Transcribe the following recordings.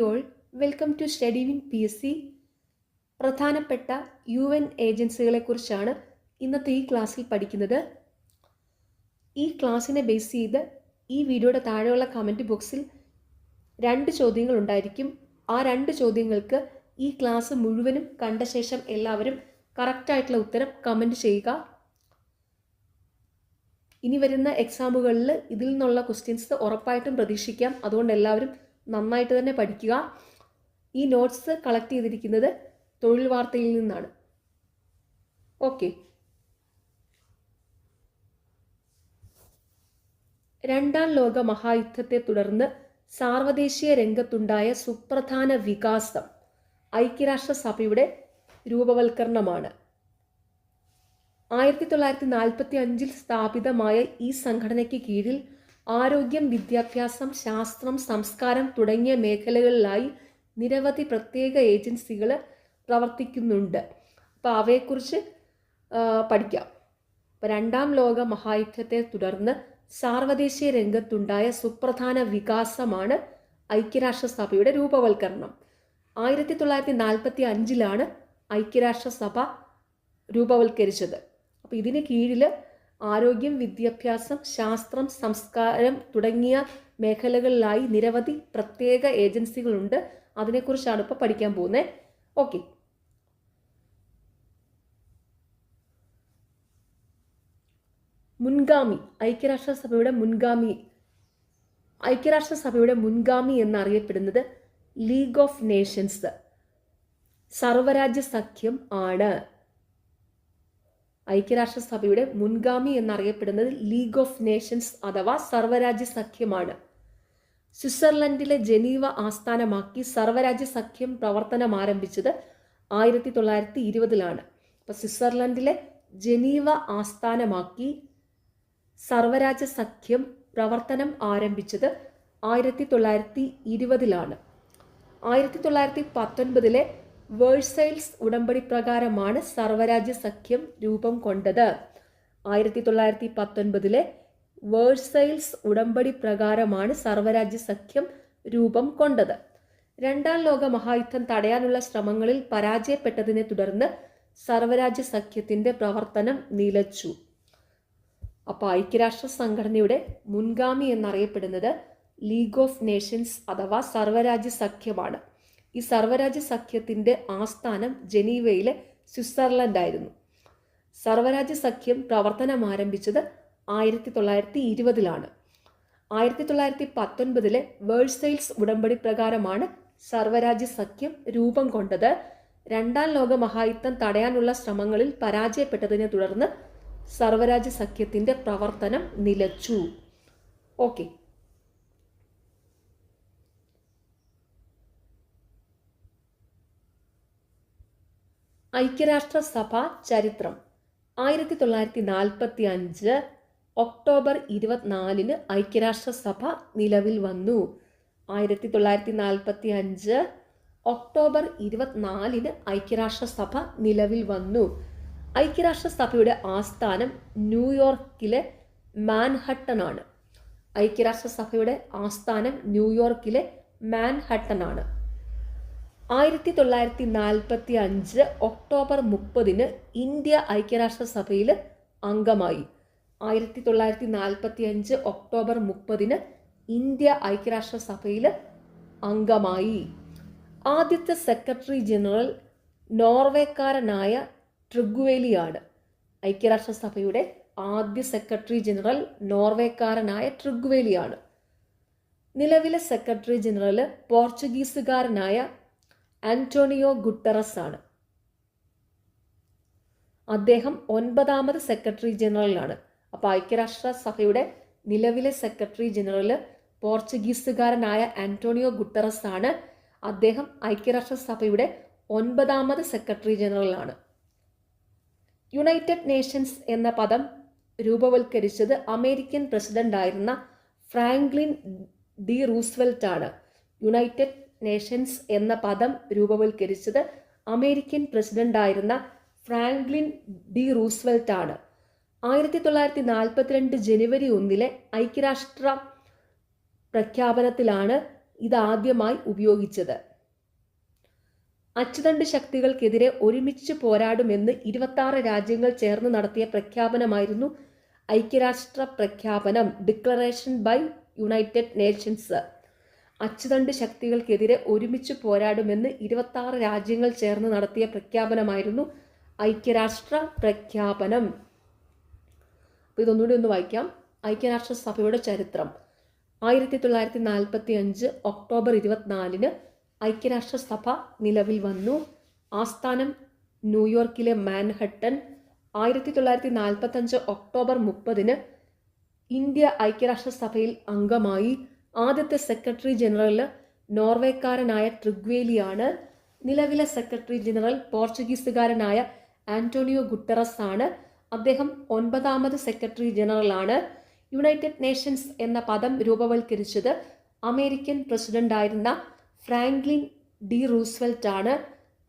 All welcome to study win PSC. പ്രധാനപ്പെട്ട UN ഏജൻസികളെക്കുറിച്ചാണ് ഇന്നത്തെ ഈ ക്ലാസ്സിൽ പഠിക്കുന്നത്. ഈ ക്ലാസ്സിനെ ബേസ് ചെയ്ത് ഈ വീഡിയോയുടെ താഴെയുള്ള കമൻറ്റ് ബോക്സിൽ 2 ചോദ്യങ്ങൾ ഉണ്ടായിരിക്കും. ആ 2 ചോദ്യങ്ങൾക്ക് ഈ ക്ലാസ് മുഴുവനും കണ്ട ശേഷം എല്ലാവരും കറക്റ്റായിട്ടുള്ള ഉത്തരം കമൻറ്റ് ചെയ്യുക. ഇനി വരുന്ന എക്സാമുകളിൽ ഇതിൽ നിന്നുള്ള ക്വസ്റ്റ്യൻസ് ഉറപ്പായിട്ടും പ്രതീക്ഷിക്കാം. അതുകൊണ്ട് എല്ലാവരും നന്നായിട്ട് തന്നെ പഠിക്കുക. ഈ നോട്ട്സ് കളക്ട് ചെയ്തിരിക്കുന്നത് തൊഴിൽ വാർത്തയിൽ നിന്നാണ്. ഓക്കെ, രണ്ടാം ലോക മഹായുദ്ധത്തെ തുടർന്ന് സാർവദേശീയ രംഗത്തുണ്ടായ സുപ്രധാന വികാസം ഐക്യരാഷ്ട്രസഭയുടെ രൂപവൽക്കരണമാണ്. 1945 സ്ഥാപിതമായ ഈ സംഘടനയ്ക്ക് കീഴിൽ ആരോഗ്യം, വിദ്യാഭ്യാസം, ശാസ്ത്രം, സംസ്കാരം തുടങ്ങിയ മേഖലകളിലായി നിരവധി പ്രത്യേക ഏജൻസികൾ പ്രവർത്തിക്കുന്നുണ്ട്. അപ്പോൾ അവയെക്കുറിച്ച് പഠിക്കാം. അപ്പോൾ രണ്ടാം ലോക മഹായുദ്ധത്തെ തുടർന്ന് സാർവദേശീയ രംഗത്തുണ്ടായ സുപ്രധാന വികാസമാണ് ഐക്യരാഷ്ട്രസഭയുടെ രൂപവൽക്കരണം. 1945 ഐക്യരാഷ്ട്രസഭ രൂപവൽക്കരിച്ചത്. അപ്പോൾ ഇതിന് കീഴിൽ ആരോഗ്യം, വിദ്യാഭ്യാസം, ശാസ്ത്രം, സംസ്കാരം തുടങ്ങിയ മേഖലകളിലായി നിരവധി പ്രത്യേക ഏജൻസികളുണ്ട്. അതിനെക്കുറിച്ചാണ് ഇപ്പോൾ പഠിക്കാൻ പോകുന്നത്. ഓക്കെ, മുൻഗാമി ഐക്യരാഷ്ട്രസഭയുടെ മുൻഗാമി എന്നറിയപ്പെടുന്നത് ലീഗ് ഓഫ് നേഷൻസ്, സർവ്വരാജ്യ സഖ്യം ആണ്. ഐക്യരാഷ്ട്രസഭയുടെ മുൻഗാമി എന്നറിയപ്പെടുന്നത് ലീഗ് ഓഫ് നേഷൻസ് അഥവാ സർവ്വരാജ്യ സഖ്യമാണ്. സ്വിറ്റ്സർലൻഡിലെ ജനീവ ആസ്ഥാനമാക്കി സർവ്വരാജ്യ സഖ്യം പ്രവർത്തനം ആരംഭിച്ചത് 1920 അപ്പോൾ സ്വിറ്റ്സർലൻഡിലെ ജനീവ ആസ്ഥാനമാക്കി സർവ്വരാജ്യ സഖ്യം പ്രവർത്തനം ആരംഭിച്ചത് 1920 1919 വേഴ്സൈൽസ് ഉടമ്പടി പ്രകാരമാണ് സർവ്വരാജ്യ സഖ്യം രൂപം കൊണ്ടത്. 1919 വേഴ്സൈൽസ് ഉടമ്പടി പ്രകാരമാണ് സർവ്വരാജ്യ സഖ്യം രൂപം കൊണ്ടത്. രണ്ടാം ലോക മഹായുദ്ധം തടയാനുള്ള ശ്രമങ്ങളിൽ പരാജയപ്പെട്ടതിനെ തുടർന്ന് സർവ്വരാജ്യ സഖ്യത്തിന്റെ പ്രവർത്തനം നിലച്ചു. അപ്പോൾ ഐക്യരാഷ്ട്ര സംഘടനയുടെ മുൻഗാമി എന്നറിയപ്പെടുന്നത് ലീഗ് ഓഫ് നേഷൻസ് അഥവാ സർവ്വരാജ്യ സഖ്യമാണ്. ഈ സർവ്വരാജ്യ സഖ്യത്തിന്റെ ആസ്ഥാനം ജനീവയിലെ സ്വിറ്റ്സർലൻഡ് ആയിരുന്നു. സർവ്വരാജ്യ സഖ്യം പ്രവർത്തനം ആരംഭിച്ചത് 1920 1919 വേഴ്സൈൽസ് ഉടമ്പടി പ്രകാരമാണ് സർവ്വരാജ്യ സഖ്യം രൂപം കൊണ്ടത്. രണ്ടാം ലോക മഹായുദ്ധം തടയാനുള്ള ശ്രമങ്ങളിൽ പരാജയപ്പെട്ടതിനെ തുടർന്ന് സർവ്വരാജ്യ സഖ്യത്തിന്റെ പ്രവർത്തനം നിലച്ചു. ഓക്കെ, ഐക്യരാഷ്ട്രസഭ ചരിത്രം. 1945 ഒക്ടോബർ 24 ഐക്യരാഷ്ട്രസഭ നിലവിൽ വന്നു. 1945 ഒക്ടോബർ 24 ഐക്യരാഷ്ട്രസഭ നിലവിൽ വന്നു. ഐക്യരാഷ്ട്രസഭയുടെ ആസ്ഥാനം ന്യൂയോർക്കിലെ മാൻഹട്ടൻ ആണ്. ഐക്യരാഷ്ട്രസഭയുടെ ആസ്ഥാനം ന്യൂയോർക്കിലെ മാൻഹട്ടൻ ആണ്. 1945 ഒക്ടോബർ 30 ഇന്ത്യ ഐക്യരാഷ്ട്രസഭയിൽ അംഗമായി. 1945 ഒക്ടോബർ 30 ഇന്ത്യ ഐക്യരാഷ്ട്രസഭയിൽ അംഗമായി. ആദ്യത്തെ സെക്രട്ടറി ജനറൽ നോർവേക്കാരനായ ട്രിഗ്വേലിയാണ്. ഐക്യരാഷ്ട്രസഭയുടെ ആദ്യ സെക്രട്ടറി ജനറൽ നോർവേക്കാരനായ ട്രിഗ്വേലിയാണ്. നിലവിലെ സെക്രട്ടറി ജനറൽ പോർച്ചുഗീസുകാരനായ ആന്റോണിയോ ഗുട്ടറസ് ആണ്. അദ്ദേഹം 9ാമത് സെക്രട്ടറി ജനറലാണ്. അപ്പോൾ ഐക്യരാഷ്ട്രസഭയുടെ നിലവിലെ സെക്രട്ടറി ജനറൽ പോർച്ചുഗീസുകാരനായ ആന്റോണിയോ ഗുട്ടറസ് ആണ്. അദ്ദേഹം ഐക്യരാഷ്ട്രസഭയുടെ 9ാമത് സെക്രട്ടറി ജനറലാണ്. യുണൈറ്റഡ് നേഷൻസ് എന്ന പദം രൂപവൽക്കരിച്ചത് അമേരിക്കൻ പ്രസിഡന്റായിരുന്ന ഫ്രാങ്ക്ലിൻ ഡി റൂസ്വെൽറ്റ് ആണ്. യുണൈറ്റഡ് നേഷൻസ് എന്ന പദം രൂപവൽക്കരിച്ചത് അമേരിക്കൻ പ്രസിഡന്റായിരുന്ന ഫ്രാങ്ക്ലിൻ ഡി റൂസ്വെൽറ്റ് ആണ്. 1942 ജനുവരി 1 ഐക്യരാഷ്ട്ര പ്രഖ്യാപനത്തിലാണ് ഇതാദ്യമായി ഉപയോഗിച്ചത്. അച്ചുതണ്ട് ശക്തികൾക്കെതിരെ ഒരുമിച്ച് പോരാടുമെന്ന് 26 രാജ്യങ്ങൾ ചേർന്ന് നടത്തിയ പ്രഖ്യാപനമായിരുന്നു ഐക്യരാഷ്ട്ര പ്രഖ്യാപനം, ഡിക്ലറേഷൻ ബൈ യുണൈറ്റഡ് നേഷൻസ്. അച്ചുതണ്ട് ശക്തികൾക്കെതിരെ ഒരുമിച്ച് പോരാടുമെന്ന് 26 രാജ്യങ്ങൾ ചേർന്ന് നടത്തിയ പ്രഖ്യാപനമായിരുന്നു ഐക്യരാഷ്ട്ര പ്രഖ്യാപനം. അപ്പോൾ ഇതൊന്നുകൂടി ഒന്ന് വായിക്കാം. ഐക്യരാഷ്ട്രസഭയുടെ ചരിത്രം. 1945 ഒക്ടോബർ 24 ഐക്യരാഷ്ട്രസഭ നിലവിൽ വന്നു. ആസ്ഥാനം ന്യൂയോർക്കിലെ മാൻഹട്ടൻ. 1945 ഒക്ടോബർ 30 ഇന്ത്യ ഐക്യരാഷ്ട്രസഭയിൽ അംഗമായി. ആദ്യത്തെ സെക്രട്ടറി ജനറൽ നോർവേക്കാരനായ ട്രിഗ്വേലിയാണ്. നിലവിലെ സെക്രട്ടറി ജനറൽ പോർച്ചുഗീസുകാരനായ ആന്റോണിയോ ഗുട്ടറസ് ആണ്. അദ്ദേഹം 9ാമത് സെക്രട്ടറി ജനറലാണ്. യുണൈറ്റഡ് നേഷൻസ് എന്ന പദം രൂപവൽക്കരിച്ചത് അമേരിക്കൻ പ്രസിഡന്റായിരുന്ന ഫ്രാങ്ക്ലിൻ ഡി റൂസ്വെൽറ്റ് ആണ്.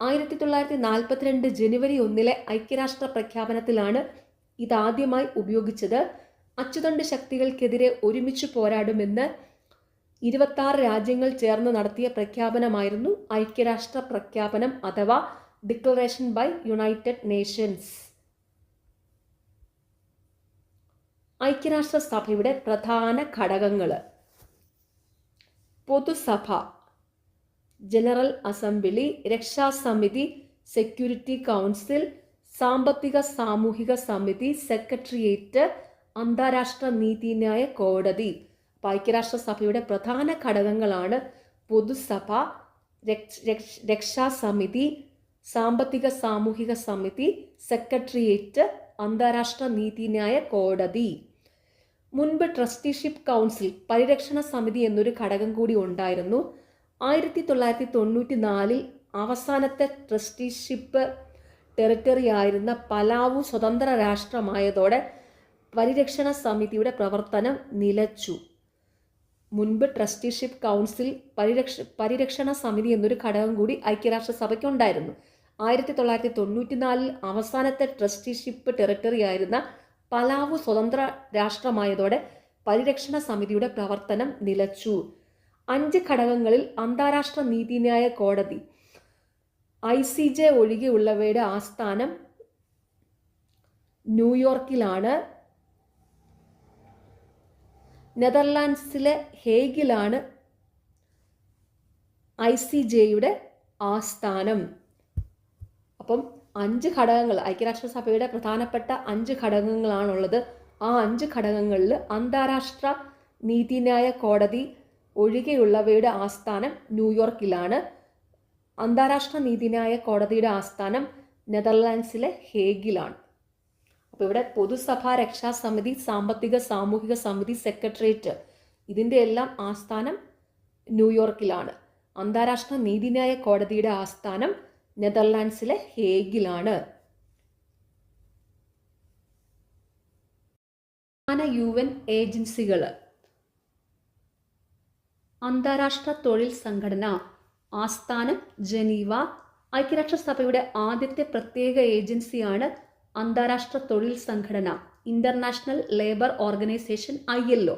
1942 ജനുവരി 1 ഐക്യരാഷ്ട്ര പ്രഖ്യാപനത്തിലാണ് ഇതാദ്യമായി ഉപയോഗിച്ചത്. അച്ചുതണ്ട് ശക്തികൾക്കെതിരെ ഒരുമിച്ച് പോരാടുമെന്ന് 26 രാജ്യങ്ങൾ ചേർന്ന് നടത്തിയ പ്രഖ്യാപനമായിരുന്നു ഐക്യരാഷ്ട്ര പ്രഖ്യാപനം അഥവാ ഡിക്ലറേഷൻ ബൈ യുണൈറ്റഡ് നേഷൻസ്. ഐക്യരാഷ്ട്രസഭയുടെ പ്രധാന ഘടകങ്ങൾ: പൊതുസഭ, ജനറൽ അസംബ്ലി, രക്ഷാസമിതി, സെക്യൂരിറ്റി കൗൺസിൽ, സാമ്പത്തിക സാമൂഹിക സമിതി, സെക്രട്ടേറിയറ്റ്, അന്താരാഷ്ട്ര നീതിന്യായ കോടതി. ഐക്യരാഷ്ട്രസഭയുടെ പ്രധാന ഘടകങ്ങളാണ് പൊതുസഭ, രക്ഷാസമിതി, സാമ്പത്തിക സാമൂഹിക സമിതി, സെക്രട്ടേറിയറ്റ്, അന്താരാഷ്ട്ര നീതിന്യായ കോടതി. മുൻപ് ട്രസ്റ്റിഷിപ്പ് കൗൺസിൽ, പരിരക്ഷണ സമിതി എന്നൊരു ഘടകം കൂടി ഉണ്ടായിരുന്നു. 1994 അവസാനത്തെ ട്രസ്റ്റിഷിപ്പ് ടെറിട്ടറി ആയിരുന്ന പലാവു സ്വതന്ത്ര രാഷ്ട്രമായതോടെ പരിരക്ഷണ സമിതിയുടെ പ്രവർത്തനം നിലച്ചു. മുൻപ് ട്രസ്റ്റിഷിപ്പ് കൗൺസിൽ, പരിരക്ഷണ സമിതി എന്നൊരു ഘടകം കൂടി ഐക്യരാഷ്ട്രസഭയ്ക്ക് ഉണ്ടായിരുന്നു. 1994 അവസാനത്തെ ട്രസ്റ്റിഷിപ്പ് ടെറിട്ടറി ആയിരുന്ന പലാവു സ്വതന്ത്ര രാഷ്ട്രമായതോടെ പരിരക്ഷണ സമിതിയുടെ പ്രവർത്തനം നിലച്ചു. 5 ഘടകങ്ങളിൽ അന്താരാഷ്ട്ര നീതിന്യായ കോടതി ICJ ഒഴികെയുള്ളവയുടെ ആസ്ഥാനം ന്യൂയോർക്കിലാണ്. നെതർലാൻഡ്സിലെ ഹേഗിലാണ് ICJയുടെ ആസ്ഥാനം. അപ്പം 5 ഘടകങ്ങൾ, ഐക്യരാഷ്ട്രസഭയുടെ പ്രധാനപ്പെട്ട 5 ഘടകങ്ങളാണുള്ളത്. ആ 5 ഘടകങ്ങളിൽ അന്താരാഷ്ട്ര നീതിന്യായ കോടതി ഒഴികെയുള്ളവയുടെ ആസ്ഥാനം ന്യൂയോർക്കിലാണ്. അന്താരാഷ്ട്ര നീതിന്യായ കോടതിയുടെ ആസ്ഥാനം നെതർലാൻഡ്സിലെ ഹേഗിലാണ്. അപ്പോൾ ഇവിടെ പൊതുസഭ, രക്ഷാസമിതി, സാമ്പത്തിക സാമൂഹിക സമിതി, സെക്രട്ടേറിയറ്റ്, ഇതിൻ്റെ എല്ലാം ആസ്ഥാനം ന്യൂയോർക്കിലാണ്. അന്താരാഷ്ട്ര നീതിന്യായ കോടതിയുടെ ആസ്ഥാനം നെതർലാൻഡ്സിലെ ഹേഗിലാണ്. UN ഏജൻസികൾ: അന്താരാഷ്ട്ര തൊഴിൽ സംഘടന, ആസ്ഥാനം ജനീവ. ഐക്യരാഷ്ട്രസഭയുടെ ആദ്യത്തെ പ്രത്യേക ഏജൻസിയാണ് അന്താരാഷ്ട്ര തൊഴിൽ സംഘടന, ഇന്റർനാഷണൽ ലേബർ ഓർഗനൈസേഷൻ ILO.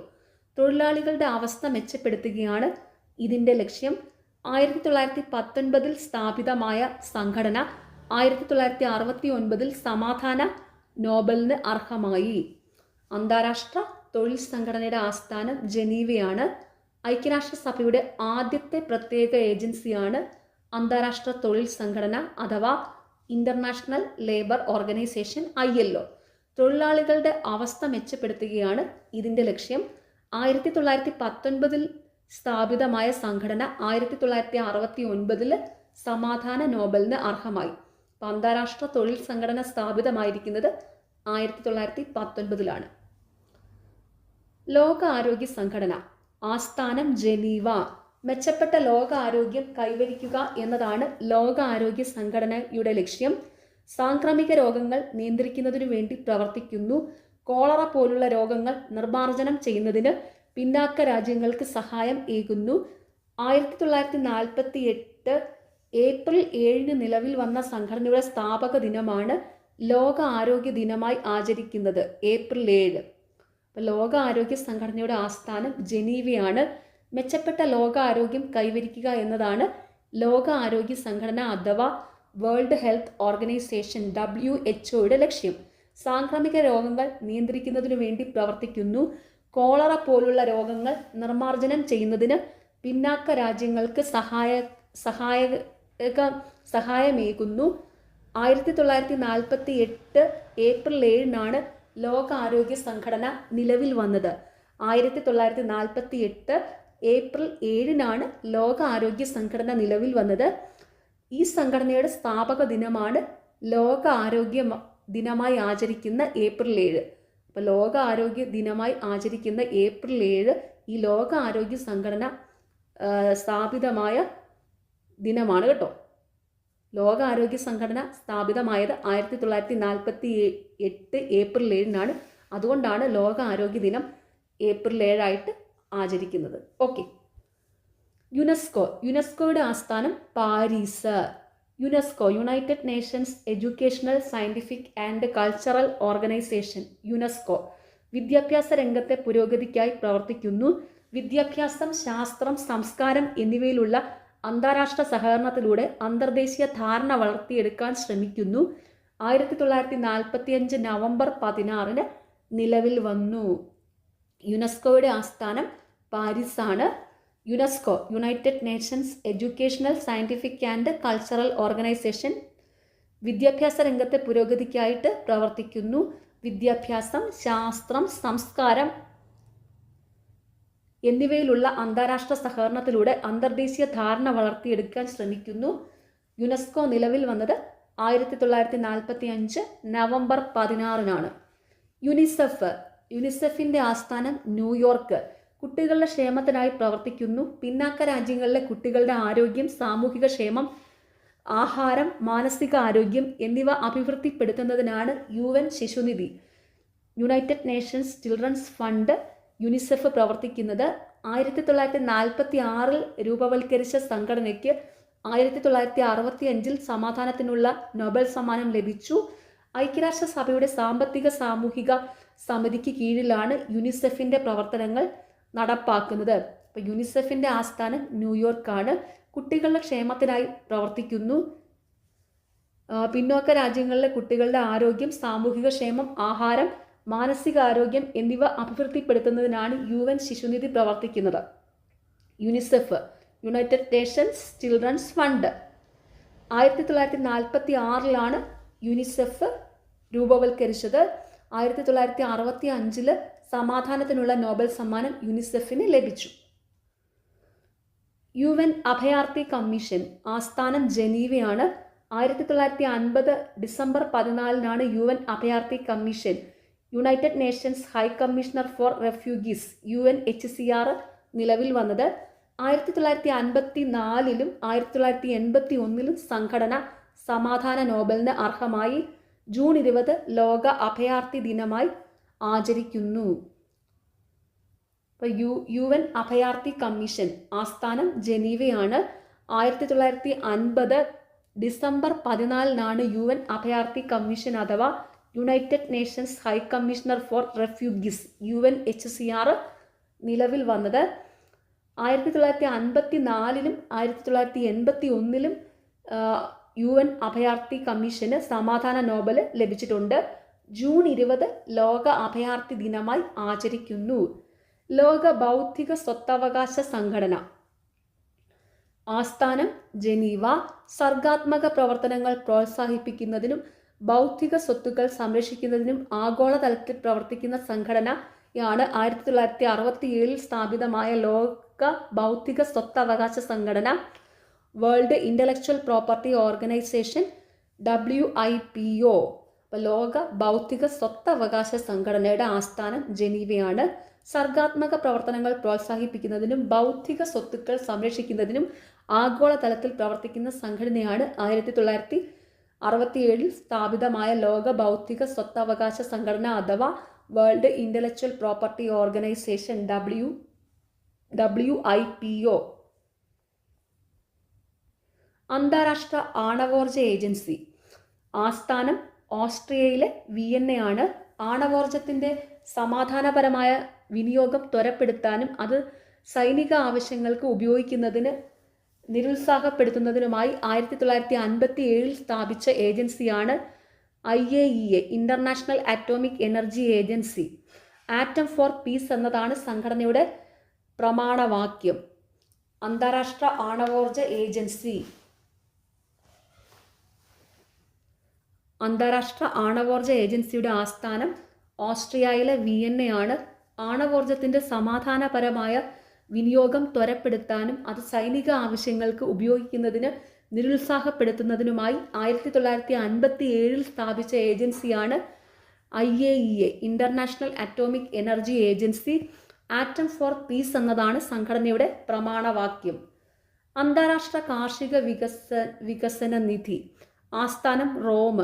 തൊഴിലാളികളുടെ അവസ്ഥ മെച്ചപ്പെടുത്തുകയാണ് ഇതിൻ്റെ ലക്ഷ്യം. 1919 സ്ഥാപിതമായ സംഘടന 1969 സമാധാന നോബലിന് അർഹമായി. അന്താരാഷ്ട്ര തൊഴിൽ സംഘടനയുടെ ആസ്ഥാനം ജനീവയാണ്. ഐക്യരാഷ്ട്രസഭയുടെ ആദ്യത്തെ പ്രത്യേക ഏജൻസിയാണ് അന്താരാഷ്ട്ര തൊഴിൽ സംഘടന അഥവാ ഇന്റർനാഷണൽ ലേബർ ഓർഗനൈസേഷൻ ILO. തൊഴിലാളികളുടെ അവസ്ഥ മെച്ചപ്പെടുത്തുകയാണ് ഇതിൻ്റെ ലക്ഷ്യം. 1919 സ്ഥാപിതമായ സംഘടന 1969 സമാധാന നോബലിന് അർഹമായി. അന്താരാഷ്ട്ര തൊഴിൽ സംഘടന സ്ഥാപിതമായിരിക്കുന്നത് 1919. ലോക ആരോഗ്യ സംഘടന, ആസ്ഥാനം ജനീവ. മെച്ചപ്പെട്ട ലോക ആരോഗ്യം കൈവരിക്കുക എന്നതാണ് ലോക ആരോഗ്യ സംഘടനയുടെ ലക്ഷ്യം. സാംക്രമിക രോഗങ്ങൾ നിയന്ത്രിക്കുന്നതിനു വേണ്ടി പ്രവർത്തിക്കുന്നു. കോളറ പോലുള്ള രോഗങ്ങൾ നിർമ്മാർജ്ജനം ചെയ്യുന്നതിന് പിന്നാക്ക രാജ്യങ്ങൾക്ക് സഹായം ഏകുന്നു. 1948 ഏപ്രിൽ 7 നിലവിൽ വന്ന സംഘടനയുടെ സ്ഥാപക ദിനമാണ് ലോക ആരോഗ്യ ദിനമായി ആചരിക്കുന്നത്, ഏപ്രിൽ 7. ലോക ആരോഗ്യ സംഘടനയുടെ ആസ്ഥാനം ജനീവയാണ്. മെച്ചപ്പെട്ട ലോകാരോഗ്യം കൈവരിക്കുക എന്നതാണ് ലോക ആരോഗ്യ സംഘടന അഥവാ വേൾഡ് ഹെൽത്ത് ഓർഗനൈസേഷൻ WHO ലക്ഷ്യം. സാംക്രമിക രോഗങ്ങൾ നിയന്ത്രിക്കുന്നതിനു വേണ്ടി പ്രവർത്തിക്കുന്നു. കോളറ പോലുള്ള രോഗങ്ങൾ നിർമ്മാർജ്ജനം ചെയ്യുന്നതിന് പിന്നാക്ക രാജ്യങ്ങൾക്ക് സഹായമേകുന്നു. 1948 ഏപ്രിൽ 7 ലോകാരോഗ്യ സംഘടന നിലവിൽ വന്നത്. 1948 ഏപ്രിൽ 7 ലോകാരോഗ്യ സംഘടന നിലവിൽ വന്നത്. ഈ സംഘടനയുടെ സ്ഥാപക ദിനമാണ് ലോക ആരോഗ്യ ദിനമായി ആചരിക്കുന്ന ഏപ്രിൽ 7. അപ്പോൾ ലോക ആരോഗ്യ ദിനമായി ആചരിക്കുന്ന ഏപ്രിൽ 7 ഈ ലോക ആരോഗ്യ സംഘടന സ്ഥാപിതമായ ദിനമാണ് കേട്ടോ. ലോക ആരോഗ്യ സംഘടന സ്ഥാപിതമായത് 1948 ഏപ്രിൽ 7 അതുകൊണ്ടാണ് ലോക ആരോഗ്യ ദിനം ഏപ്രിൽ 7 ആചരിക്കുന്നത്. ഓക്കെ. യുനെസ്കോയുടെ ആസ്ഥാനം Paris. UNESCO United Nations educational scientific and cultural organisation. UNESCO വിദ്യാഭ്യാസ രംഗത്തെ പുരോഗതിക്കായി പ്രവർത്തിക്കുന്നു. വിദ്യാഭ്യാസം, ശാസ്ത്രം, സംസ്കാരം എന്നിവയിലുള്ള അന്താരാഷ്ട്ര സഹകരണത്തിലൂടെ അന്തർദേശീയ ധാരണ വളർത്തിയെടുക്കാൻ ശ്രമിക്കുന്നു. 1945 നവംബർ 16 നിലവിൽ വന്നു. യുനെസ്കോയുടെ ആസ്ഥാനം പാരീസാണ്. UNESCO United Nations educational scientific and cultural organization വിദ്യാഭ്യാസ രംഗത്തെ പുരോഗതിക്കായിട്ട് പ്രവർത്തിക്കുന്നു. വിദ്യാഭ്യാസം, ശാസ്ത്രം, സംസ്കാരം എന്നിവയിലുള്ള അന്താരാഷ്ട്ര സഹകരണത്തിലൂടെ അന്തർദേശീയ ധാരണ വളർത്തിയെടുക്കാൻ ശ്രമിക്കുന്നു. യുനെസ്കോ നിലവിൽ വന്നത് 1945 നവംബർ 16 യുനിസെഫിന്റെ ആസ്ഥാനം ന്യൂയോർക്ക്. കുട്ടികളുടെ ക്ഷേമത്തിനായി പ്രവർത്തിക്കുന്നു. പിന്നാക്ക രാജ്യങ്ങളിലെ കുട്ടികളുടെ ആരോഗ്യം, സാമൂഹിക ക്ഷേമം, ആഹാരം, മാനസിക ആരോഗ്യം എന്നിവ അഭിവൃദ്ധിപ്പെടുത്തുന്നതിനാണ് UN ശിശുനിധി, United Nations children's fund, UNICEF പ്രവർത്തിക്കുന്നത്. 1946 രൂപവൽക്കരിച്ച സംഘടനയ്ക്ക് 1965 സമാധാനത്തിനുള്ള നൊബേൽ സമ്മാനം ലഭിച്ചു. ഐക്യരാഷ്ട്രസഭയുടെ സാമ്പത്തിക സാമൂഹിക സമിതിക്ക് കീഴിലാണ് യുനിസെഫിന്റെ പ്രവർത്തനങ്ങൾ നടപ്പാക്കുന്നത്. അപ്പോൾ യുനിസെഫിന്റെ ആസ്ഥാനം ന്യൂയോർക്കാണ്. കുട്ടികളുടെ ക്ഷേമത്തിനായി പ്രവർത്തിക്കുന്നു. പിന്നോക്ക രാജ്യങ്ങളിലെ കുട്ടികളുടെ ആരോഗ്യം, സാമൂഹിക ക്ഷേമം, ആഹാരം, മാനസികാരോഗ്യം എന്നിവ അഭിവൃദ്ധിപ്പെടുത്തുന്നതിനാണ് UN ശിശുനിധി പ്രവർത്തിക്കുന്നത്. UNICEF United Nations children's fund. 1946 UNICEF രൂപവൽക്കരിച്ചത്. 1965 സമാധാനത്തിനുള്ള നോബൽ സമ്മാനം യുനിസെഫിന് ലഭിച്ചു. UN അഭയാർത്ഥി കമ്മീഷൻ ആസ്ഥാനം ജനീവയാണ്. 1950 ഡിസംബർ 14 UN അഭയാർത്ഥി commission, United Nations high commissioner for റെഫ്യൂഗീസ് UNHCR നിലവിൽ വന്നത്. 1954 1981 സംഘടന സമാധാന നോബലിന് അർഹമായി. ജൂൺ 20 ലോക അഭയാർത്ഥി ദിനമായി ആചരിക്കുന്നു. UN അഭയാർത്ഥി കമ്മീഷൻ ആസ്ഥാനം ജനീവയാണ്. 1950 ഡിസംബർ 14 UN അഭയാർത്ഥി കമ്മീഷൻ അഥവാ United Nations high commissioner for റെഫ്യൂഗീസ് UNHCR നിലവിൽ വന്നത്. 1954 1981 UN അഭയാർത്ഥി കമ്മീഷന് സമാധാന നോബൽ ലഭിച്ചിട്ടുണ്ട്. ജൂൺ 20 ലോക അഭയാർത്ഥി ദിനമായി ആചരിക്കുന്നു. ലോക ബൗദ്ധിക സ്വത്തവകാശ സംഘടന ആസ്ഥാനം ജനീവ. സർഗാത്മക പ്രവർത്തനങ്ങൾ പ്രോത്സാഹിപ്പിക്കുന്നതിനും ബൗദ്ധിക സ്വത്തുക്കൾ സംരക്ഷിക്കുന്നതിനും ആഗോളതലത്തിൽ പ്രവർത്തിക്കുന്ന സംഘടനയാണ് 1967 സ്ഥാപിതമായ ലോക ബൗദ്ധിക സ്വത്തവകാശ സംഘടന, world intellectual property organisation WIPO. ലോക ബൗദ്ധിക സ്വത്തവകാശ സംഘടനയുടെ ആസ്ഥാനം ജനീവയാണ്. സർഗാത്മക പ്രവർത്തനങ്ങൾ പ്രോത്സാഹിപ്പിക്കുന്നതിനും ബൗദ്ധിക സ്വത്തുക്കൾ സംരക്ഷിക്കുന്നതിനും ആഗോളതലത്തിൽ പ്രവർത്തിക്കുന്ന സംഘടനയാണ് 1967 സ്ഥാപിതമായ ലോക ബൗദ്ധിക സ്വത്തവകാശ സംഘടന അഥവാ world intellectual property organisation WIPO. അന്താരാഷ്ട്ര ആണവോർജ ഏജൻസി ആസ്ഥാനം ഓസ്ട്രിയയിലെ വിയന്നയാണ്. ആണവോർജത്തിൻ്റെ സമാധാനപരമായ വിനിയോഗം ത്വരപ്പെടുത്താനും അത് സൈനിക ആവശ്യങ്ങൾക്ക് ഉപയോഗിക്കുന്നതിന് നിരുത്സാഹപ്പെടുത്തുന്നതിനുമായി 1957 സ്ഥാപിച്ച ഏജൻസിയാണ് IAEA, International Atomic Energy Agency. Atom for peace എന്നതാണ് സംഘടനയുടെ പ്രമാണവാക്യം. അന്താരാഷ്ട്ര ആണവോർജ ഏജൻസി. അന്താരാഷ്ട്ര ആണവോർജ ഏജൻസിയുടെ ആസ്ഥാനം ഓസ്ട്രിയയിലെ വിയന്നയാണ്. ആണവോർജത്തിൻ്റെ സമാധാനപരമായ വിനിയോഗം ത്വരപ്പെടുത്താനും അത് സൈനിക ആവശ്യങ്ങൾക്ക് ഉപയോഗിക്കുന്നതിന് നിരുത്സാഹപ്പെടുത്തുന്നതിനുമായി 1957 സ്ഥാപിച്ച ഏജൻസിയാണ് IAEA, International Atomic Energy Agency. Atom for peace എന്നതാണ് സംഘടനയുടെ പ്രമാണവാക്യം. അന്താരാഷ്ട്ര കാർഷിക വികസന നിധി. ആസ്ഥാനം റോം.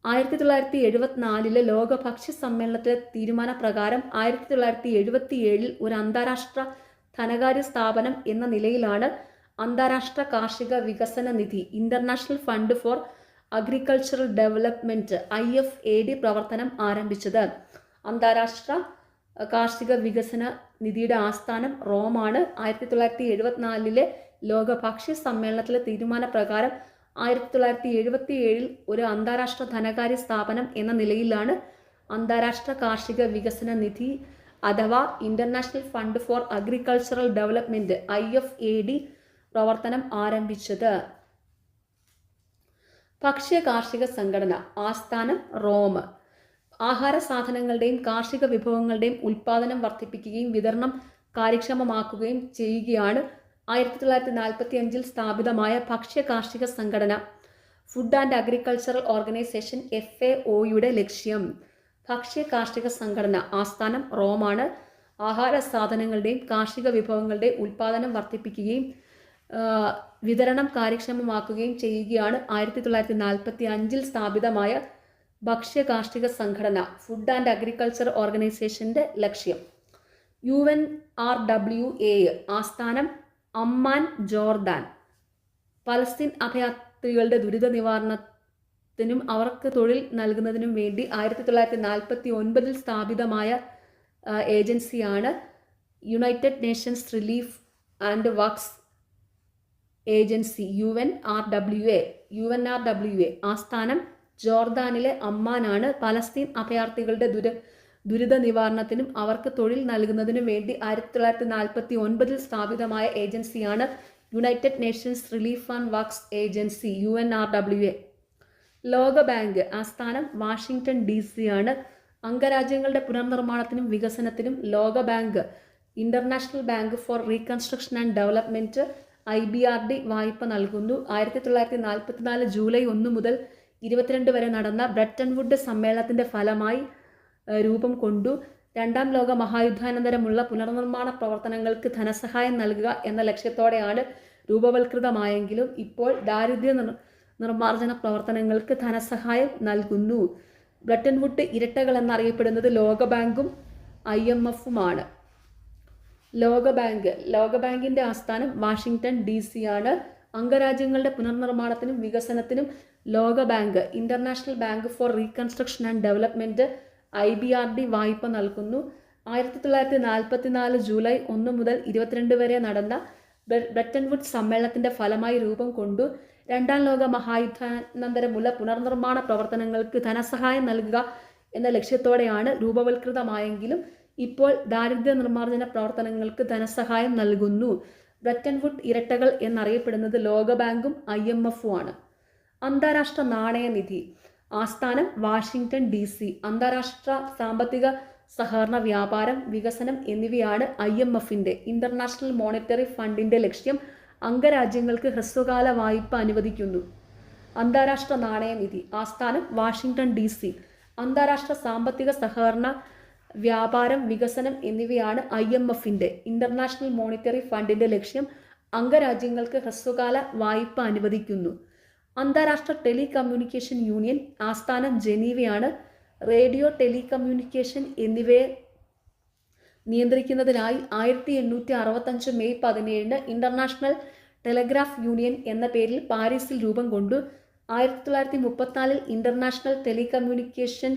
1974 ലോക ഭക്ഷ്യ സമ്മേളനത്തിലെ തീരുമാനപ്രകാരം 1977 ഒരു അന്താരാഷ്ട്ര ധനകാര്യ സ്ഥാപനം എന്ന നിലയിലാണ് അന്താരാഷ്ട്ര കാർഷിക വികസന നിധി, International Fund for Agricultural Development IFAD പ്രവർത്തനം ആരംഭിച്ചത്. അന്താരാഷ്ട്ര കാർഷിക വികസന നിധിയുടെ ആസ്ഥാനം റോമാണ്. 1974 ലോക ഭക്ഷ്യ സമ്മേളനത്തിലെ തീരുമാനപ്രകാരം 1977 ഒരു അന്താരാഷ്ട്ര ധനകാര്യ സ്ഥാപനം എന്ന നിലയിലാണ് അന്താരാഷ്ട്ര കാർഷിക വികസന നിധി അഥവാ international Fund for Agricultural Development IFAD പ്രവർത്തനം ആരംഭിച്ചത്. ഭക്ഷ്യ കാർഷിക സംഘടന. ആസ്ഥാനം റോം. ആഹാര സാധനങ്ങളുടെയും കാർഷിക വിഭവങ്ങളുടെയും ഉൽപ്പാദനം വർദ്ധിപ്പിക്കുകയും വിതരണം കാര്യക്ഷമമാക്കുകയും ചെയ്യുകയാണ് 1945 സ്ഥാപിതമായ ഭക്ഷ്യ കാർഷിക സംഘടന ഫുഡ് ആൻഡ് അഗ്രികൾച്ചറൽ ഓർഗനൈസേഷൻ FAOയുടെ ലക്ഷ്യം. ഭക്ഷ്യ കാർഷിക സംഘടന ആസ്ഥാനം റോമാണ്. ആഹാര സാധനങ്ങളുടെയും കാർഷിക വിഭവങ്ങളുടെയും ഉൽപ്പാദനം വർദ്ധിപ്പിക്കുകയും വിതരണം കാര്യക്ഷമമാക്കുകയും ചെയ്യുകയാണ് 1945 സ്ഥാപിതമായ ഭക്ഷ്യ കാർഷിക സംഘടന ഫുഡ് ആൻഡ് അഗ്രികൾച്ചർ ഓർഗനൈസേഷന്റെ ലക്ഷ്യം. UNRWA ആസ്ഥാനം അമ്മാൻ, ജോർദാൻ. പലസ്തീൻ അഭയാർത്ഥികളുടെ ദുരിത നിവാരണത്തിനും അവർക്ക് തൊഴിൽ നൽകുന്നതിനും വേണ്ടി 1949 സ്ഥാപിതമായ ഏജൻസിയാണ് United Nations relief and works agency UNRWA. ആസ്ഥാനം ജോർദാനിലെ അമ്മാനാണ്. പലസ്തീൻ അഭയാർത്ഥികളുടെ ദുരിത നിവാരണത്തിനും അവർക്ക് തൊഴിൽ നൽകുന്നതിനും വേണ്ടി 1949 സ്ഥാപിതമായ ഏജൻസിയാണ് United Nations relief and works agency UNRWA. ലോകബാങ്ക് ആസ്ഥാനം വാഷിംഗ്ടൺ DC ആണ്. അംഗരാജ്യങ്ങളുടെ പുനർനിർമ്മാണത്തിനും വികസനത്തിനും ലോകബാങ്ക്, International Bank for Reconstruction and Development IBRD വായ്പ നൽകുന്നു. 1944 ജൂലൈ 1 മുതൽ 22 വരെ നടന്ന ബ്രെട്ടൺ വുഡ് സമ്മേളനത്തിന്റെ ഫലമായി രൂപം കൊണ്ടു. രണ്ടാം ലോക മഹായുദ്ധാനന്തരമുള്ള പുനർനിർമ്മാണ പ്രവർത്തനങ്ങൾക്ക് ധനസഹായം നൽകുക എന്ന ലക്ഷ്യത്തോടെയാണ് രൂപവൽകൃതമായെങ്കിലും ഇപ്പോൾ ദാരിദ്ര്യ നിർമ്മാർജ്ജന പ്രവർത്തനങ്ങൾക്ക് ധനസഹായം നൽകുന്നു. ബ്രെട്ടൺ വുഡ് ഇരട്ടകൾ എന്നറിയപ്പെടുന്നത് ലോകബാങ്കും IMFുമാണ്. ലോകബാങ്കിന്റെ ആസ്ഥാനം വാഷിംഗ്ടൺ DC ആണ്. അംഗരാജ്യങ്ങളുടെ പുനർനിർമ്മാണത്തിനും വികസനത്തിനും ലോകബാങ്ക്, International Bank for Reconstruction and Development IBRD വായ്പ നൽകുന്നു. 1944 ജൂലൈ 1 മുതൽ 22 വരെ നടന്ന ബ്രെട്ടൺ വുഡ് സമ്മേളനത്തിന്റെ ഫലമായി രൂപം കൊണ്ടു. രണ്ടാം ലോക മഹായുദ്ധാനന്തരമുള്ള പുനർനിർമ്മാണ പ്രവർത്തനങ്ങൾക്ക് ധനസഹായം നൽകുക എന്ന ലക്ഷ്യത്തോടെയാണ് രൂപവൽകൃതമായെങ്കിലും ഇപ്പോൾ ദാരിദ്ര്യ നിർമ്മാർജ്ജന പ്രവർത്തനങ്ങൾക്ക് ധനസഹായം നൽകുന്നു. ബ്രെട്ടൺ വുഡ് ഇരട്ടകൾ എന്നറിയപ്പെടുന്നത് ലോകബാങ്കും IMFുമാണ്. അന്താരാഷ്ട്ര നാണയനിധി ആസ്ഥാനം വാഷിംഗ്ടൺ DC. അന്താരാഷ്ട്ര സാമ്പത്തിക സഹകരണ, വ്യാപാരം, വികസനം എന്നിവയാണ് IMFന്റെ ഇന്റർനാഷണൽ മോണിറ്ററി ഫണ്ടിന്റെ ലക്ഷ്യം. അംഗരാജ്യങ്ങൾക്ക് ഹ്രസ്വകാല വായ്പ അനുവദിക്കുന്നു. അന്താരാഷ്ട്ര നാണയനിധി ആസ്ഥാനം വാഷിംഗ്ടൺ DC. അന്താരാഷ്ട്ര സാമ്പത്തിക സഹകരണ, വ്യാപാരം, വികസനം എന്നിവയാണ് IMFന്റെ ഇന്റർനാഷണൽ മോണിറ്ററി ഫണ്ടിന്റെ ലക്ഷ്യം. അംഗരാജ്യങ്ങൾക്ക് ഹ്രസ്വകാല വായ്പ അനുവദിക്കുന്നു. അന്താരാഷ്ട്ര ടെലികമ്മ്യൂണിക്കേഷൻ യൂണിയൻ ആസ്ഥാനം ജനീവയാണ്. റേഡിയോ, ടെലികമ്മ്യൂണിക്കേഷൻ എന്നിവയെ നിയന്ത്രിക്കുന്നതിനായി 1865 മെയ് 17 ഇന്റർനാഷണൽ ടെലഗ്രാഫ് യൂണിയൻ എന്ന പേരിൽ പാരീസിൽ രൂപം കൊണ്ടു. 1934 ഇന്റർനാഷണൽ ടെലികമ്മ്യൂണിക്കേഷൻ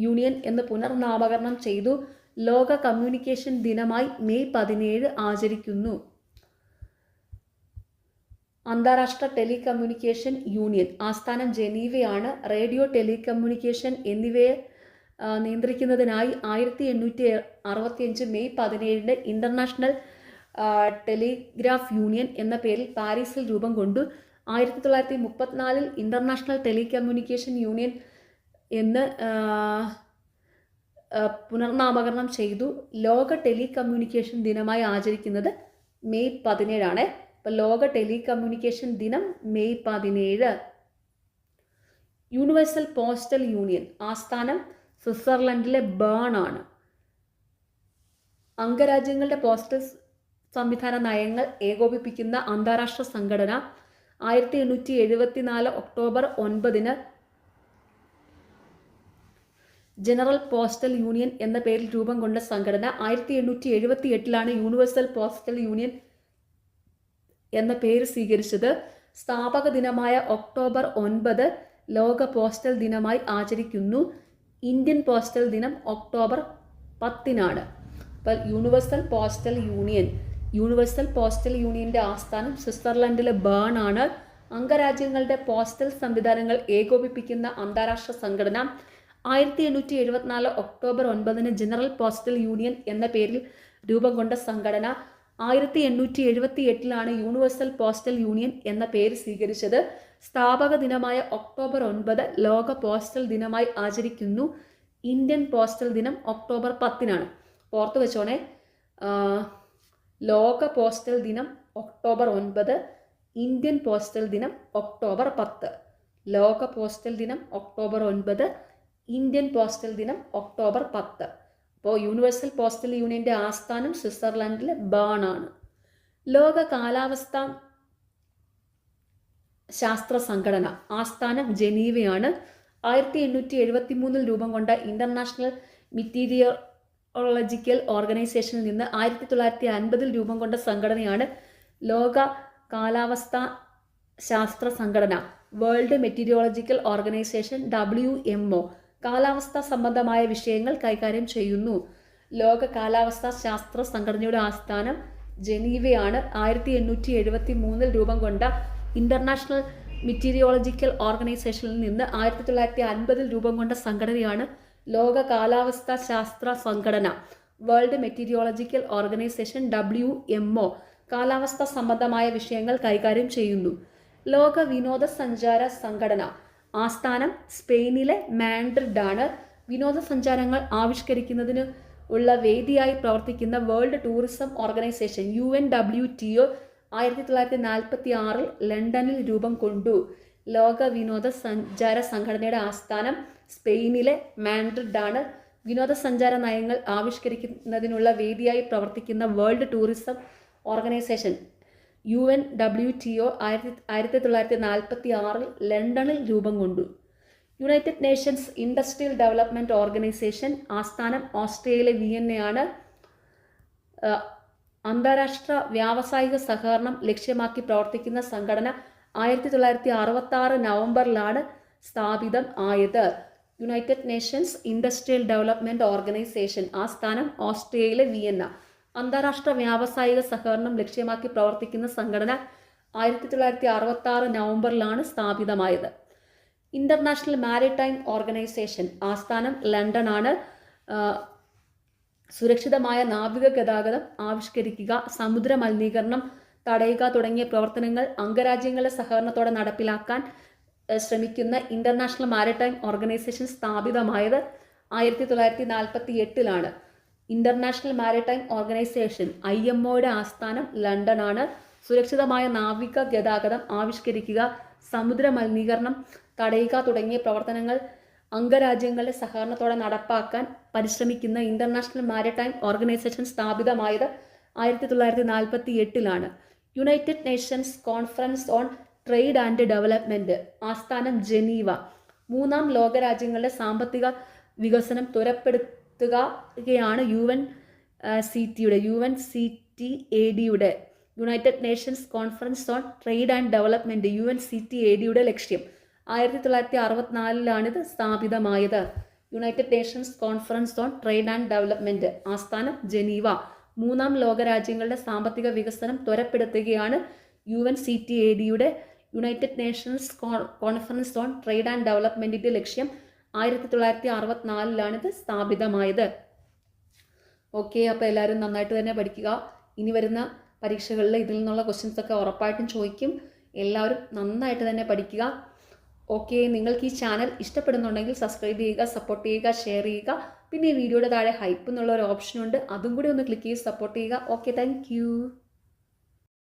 യൂണിയൻ എന്ന് പുനർനാമകരണം ചെയ്തു. ലോക കമ്മ്യൂണിക്കേഷൻ ദിനമായി മെയ് 17 ആചരിക്കുന്നു? അന്താരാഷ്ട്ര ടെലികമ്മ്യൂണിക്കേഷൻ യൂണിയൻ ആസ്ഥാനം ജനീവയാണ്. റേഡിയോ, ടെലികമ്മ്യൂണിക്കേഷൻ എന്നിവയെ നിയന്ത്രിക്കുന്നതിനായി 1865 മെയ് 17 ഇന്റർനാഷണൽ ടെലിഗ്രാഫ് യൂണിയൻ എന്ന പേരിൽ പാരീസിൽ രൂപം കൊണ്ടു. 1934 ഇന്റർനാഷണൽ ടെലികമ്മ്യൂണിക്കേഷൻ യൂണിയൻ എന്ന് പുനർനാമകരണം ചെയ്തു. ലോക ടെലികമ്മ്യൂണിക്കേഷൻ ദിനമായി ആചരിക്കുന്നത് മെയ് 17 ആണ്. അപ്പോൾ ലോക ടെലികമ്മ്യൂണിക്കേഷൻ ദിനം മെയ് 17. യൂണിവേഴ്സൽ പോസ്റ്റൽ യൂണിയൻ ആസ്ഥാനം സ്വിറ്റ്സർലൻഡിലെ ബേൺ ആണ്. അംഗരാജ്യങ്ങളുടെ പോസ്റ്റൽ സംവിധാന നയങ്ങൾ ഏകോപിപ്പിക്കുന്ന അന്താരാഷ്ട്ര സംഘടന. 1874 ഒക്ടോബർ 9 ജനറൽ പോസ്റ്റൽ യൂണിയൻ എന്ന പേരിൽ രൂപം കൊണ്ട സംഘടന. 1878 യൂണിവേഴ്സൽ പോസ്റ്റൽ യൂണിയൻ എന്ന പേര് സ്വീകരിച്ചത്. സ്ഥാപക ദിനമായ ഒക്ടോബർ 9 ലോക പോസ്റ്റൽ ദിനമായി ആചരിക്കുന്നു. ഇന്ത്യൻ പോസ്റ്റൽ ദിനം ഒക്ടോബർ 10 അപ്പോൾ യൂണിവേഴ്സൽ പോസ്റ്റൽ യൂണിയന്റെ ആസ്ഥാനം സ്വിറ്റ്സർലൻഡിലെ ബേൺ ആണ്. അംഗരാജ്യങ്ങളുടെ പോസ്റ്റൽ സംവിധാനങ്ങൾ ഏകോപിപ്പിക്കുന്ന അന്താരാഷ്ട്ര സംഘടന. 1874 ഒക്ടോബർ 9 ജനറൽ പോസ്റ്റൽ യൂണിയൻ എന്ന പേരിൽ രൂപം കൊണ്ട സംഘടന. 1878 യൂണിവേഴ്സൽ പോസ്റ്റൽ യൂണിയൻ എന്ന പേര് സ്വീകരിച്ചത്. സ്ഥാപക ദിനമായ ഒക്ടോബർ 9 ലോക പോസ്റ്റൽ ദിനമായി ആചരിക്കുന്നു. ഇന്ത്യൻ പോസ്റ്റൽ ദിനം ഒക്ടോബർ 10. ഓർത്ത് വെച്ചോണേ, ലോക പോസ്റ്റൽ ദിനം ഒക്ടോബർ 9, ഇന്ത്യൻ പോസ്റ്റൽ ദിനം ഒക്ടോബർ 10. ലോക പോസ്റ്റൽ ദിനം ഒക്ടോബർ 9, ഇന്ത്യൻ പോസ്റ്റൽ ദിനം ഒക്ടോബർ 10. അപ്പോൾ യൂണിവേഴ്സൽ പോസ്റ്റൽ യൂണിയന്റെ ആസ്ഥാനം സ്വിറ്റ്സർലൻഡിലെ ബേൺ ആണ്. ലോക കാലാവസ്ഥ ശാസ്ത്ര സംഘടന ആസ്ഥാനം ജനീവയാണ്. 1873 രൂപം കൊണ്ട ഇന്റർനാഷണൽ മെറ്റീരിയോളജിക്കൽ ഓർഗനൈസേഷനിൽ നിന്ന് 1950 രൂപം കൊണ്ട സംഘടനയാണ് ലോക കാലാവസ്ഥ ശാസ്ത്ര സംഘടന. വേൾഡ് മെറ്റീരിയോളജിക്കൽ ഓർഗനൈസേഷൻ WMO കാലാവസ്ഥ സംബന്ധമായ വിഷയങ്ങൾ കൈകാര്യം ചെയ്യുന്നു. ലോക കാലാവസ്ഥാ ശാസ്ത്ര സംഘടനയുടെ ആസ്ഥാനം ജനീവയാണ്. 1873 രൂപം കൊണ്ട ഇന്റർനാഷണൽ മെറ്റീരിയോളജിക്കൽ ഓർഗനൈസേഷനിൽ നിന്ന് 1950 രൂപം കൊണ്ട സംഘടനയാണ് ലോക കാലാവസ്ഥാ ശാസ്ത്ര സംഘടന. വേൾഡ് മെറ്റീരിയോളജിക്കൽ ഓർഗനൈസേഷൻ WMO കാലാവസ്ഥ സംബന്ധമായ വിഷയങ്ങൾ കൈകാര്യം ചെയ്യുന്നു. ലോക വിനോദസഞ്ചാര സംഘടന ആസ്ഥാനം സ്പെയിനിലെ മാഡ്രിഡ് ആണ്. വിനോദസഞ്ചാരങ്ങൾ ആവിഷ്കരിക്കുന്നതിന് ഉള്ള വേദിയായി പ്രവർത്തിക്കുന്ന വേൾഡ് ടൂറിസം ഓർഗനൈസേഷൻ UNWTO 1946 ലണ്ടനിൽ രൂപം കൊണ്ടു. ലോക വിനോദസഞ്ചാര സംഘടനയുടെ ആസ്ഥാനം സ്പെയിനിലെ മാഡ്രിഡ് ആണ്. വിനോദസഞ്ചാര നയങ്ങൾ ആവിഷ്കരിക്കുന്നതിനുള്ള വേദിയായി പ്രവർത്തിക്കുന്ന വേൾഡ് ടൂറിസം ഓർഗനൈസേഷൻ UNWTO 1946 ലണ്ടനിൽ രൂപം കൊണ്ടു. United Nations industrial development organisation ആസ്ഥാനം ഓസ്ട്രേലിയയിലെ വിയന്നയാണ്. അന്താരാഷ്ട്ര വ്യാവസായിക സഹകരണം ലക്ഷ്യമാക്കി പ്രവർത്തിക്കുന്ന സംഘടന 1966 നവംബറിലാണ് സ്ഥാപിതം ആയത്. United Nations industrial development organisation ആസ്ഥാനം ഓസ്ട്രേലിയയിലെ വിയന്ന. അന്താരാഷ്ട്ര വ്യാവസായിക സഹകരണം ലക്ഷ്യമാക്കി പ്രവർത്തിക്കുന്ന സംഘടന 1966 നവംബറിലാണ് സ്ഥാപിതമായത്. ഇന്റർനാഷണൽ മാരിടൈം ഓർഗനൈസേഷൻ ആസ്ഥാനം ലണ്ടൻ ആണ്. സുരക്ഷിതമായ നാവിക ഗതാഗതം ആവിഷ്കരിക്കുക, സമുദ്ര മലിനീകരണം തടയുക തുടങ്ങിയ പ്രവർത്തനങ്ങൾ അംഗരാജ്യങ്ങളുടെ സഹകരണത്തോടെ നടപ്പിലാക്കാൻ ശ്രമിക്കുന്ന ഇന്റർനാഷണൽ മാരിടൈം ഓർഗനൈസേഷൻ സ്ഥാപിതമായത് 1948 ഇന്റർനാഷണൽ മാരിടൈം ഓർഗനൈസേഷൻ IMOയുടെ ആസ്ഥാനം ലണ്ടൻ ആണ്. സുരക്ഷിതമായ നാവിക ഗതാഗതം ആവിഷ്കരിക്കുക, സമുദ്ര മലിനീകരണം തടയുക തുടങ്ങിയ പ്രവർത്തനങ്ങൾ അംഗരാജ്യങ്ങളുടെ സഹകരണത്തോടെ നടപ്പാക്കാൻ പരിശ്രമിക്കുന്ന ഇന്റർനാഷണൽ മാരിടൈം ഓർഗനൈസേഷൻ സ്ഥാപിതമായത് 1948 United Nations Conference on Trade and Development ആസ്ഥാനം ജനീവ. മൂന്നാം ലോകരാജ്യങ്ങളുടെ സാമ്പത്തിക വികസനം ത്വരപ്പെടുത്തുകയാണ് UNCTADയുടെ United Nations Conference on Trade and Development UNCTADയുടെ ലക്ഷ്യം. 1964 ഇത് സ്ഥാപിതമായത്. United Nations Conference on Trade and Development, ആസ്ഥാനം ജനീവ. മൂന്നാം ലോകരാജ്യങ്ങളുടെ സാമ്പത്തിക വികസനം ത്വരപ്പെടുത്തുകയാണ് UNCTADയുടെ United Nations Conference on Trade and ഡെവലപ്മെൻറ്റിൻ്റെ ലക്ഷ്യം. 1964 ഇത് സ്ഥാപിതമായത്. ഓക്കെ, അപ്പോൾ എല്ലാവരും നന്നായിട്ട് തന്നെ പഠിക്കുക. ഇനി വരുന്ന പരീക്ഷകളിൽ ഇതിൽ നിന്നുള്ള ക്വസ്റ്റ്യൻസ് ഒക്കെ ഉറപ്പായിട്ടും ചോദിക്കും. എല്ലാവരും നന്നായിട്ട് തന്നെ പഠിക്കുക. ഓക്കെ, നിങ്ങൾക്ക് ഈ ചാനൽ ഇഷ്ടപ്പെടുന്നുണ്ടെങ്കിൽ സബ്സ്ക്രൈബ് ചെയ്യുക, സപ്പോർട്ട് ചെയ്യുക, ഷെയർ ചെയ്യുക. പിന്നെ ഈ വീഡിയോയുടെ താഴെ ഹൈപ്പ് എന്നുള്ള ഒരു ഓപ്ഷനുണ്ട്, അതും കൂടി ഒന്ന് ക്ലിക്ക് ചെയ്ത് സപ്പോർട്ട് ചെയ്യുക. Okay, thank